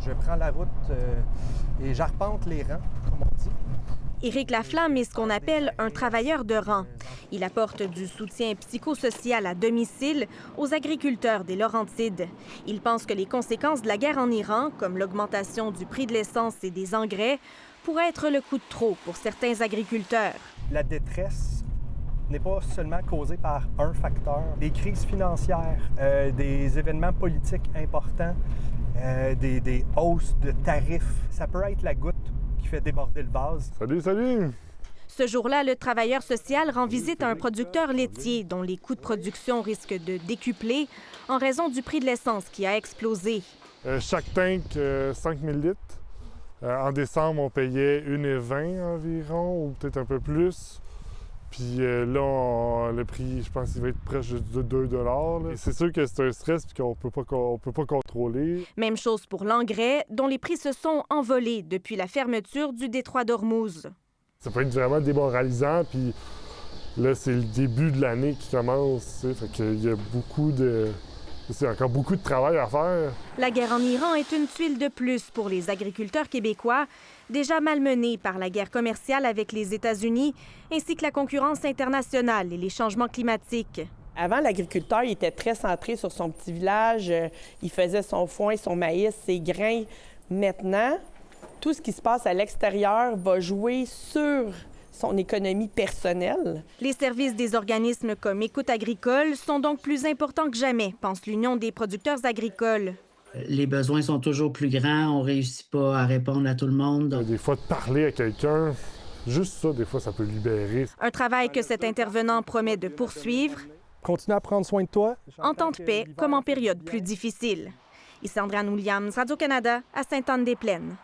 Je prends la route et j'arpente les rangs, comme on dit. Éric Laflamme est ce qu'on appelle un travailleur de rang. Il apporte du soutien psychosocial à domicile aux agriculteurs des Laurentides. Il pense que les conséquences de la guerre en Iran, comme l'augmentation du prix de l'essence et des engrais, pourraient être le coup de trop pour certains agriculteurs. La détresse n'est pas seulement causée par un facteur. Des crises financières, des événements politiques importants, des hausses de tarifs. Ça peut être la goutte qui fait déborder le vase. Salut! Ce jour-là, le travailleur social rend visite à un producteur laitier dont les coûts de production risquent de décupler en raison du prix de l'essence qui a explosé. Chaque tank, 5000 litres. En décembre, on payait 1,20 environ, ou peut-être un peu plus. Puis là, le prix, je pense qu'il va être proche de 2 $. C'est sûr que c'est un stress et qu'on peut pas contrôler. Même chose pour l'engrais, dont les prix se sont envolés depuis la fermeture du détroit d'Ormuz. Ça peut être vraiment démoralisant, puis là, c'est le début de l'année qui commence, fait qu'il y a c'est encore beaucoup de travail à faire. La guerre en Iran est une tuile de plus pour les agriculteurs québécois, déjà malmenés par la guerre commerciale avec les États-Unis, ainsi que la concurrence internationale et les changements climatiques. Avant, l'agriculteur il était très centré sur son petit village. Il faisait son foin, son maïs, ses grains. Maintenant, tout ce qui se passe à l'extérieur va jouer sur son économie personnelle. Les services des organismes comme Écoute agricole sont donc plus importants que jamais, pense l'Union des producteurs agricoles. Les besoins sont toujours plus grands, on ne réussit pas à répondre à tout le monde. Des fois, de parler à quelqu'un, juste ça, des fois, ça peut libérer. Un travail que cet intervenant promet de poursuivre. Continue à prendre soin de toi. En temps de paix, comme en période plus difficile. Ici Andréane Williams, Radio-Canada, à Sainte-Anne-des-Plaines.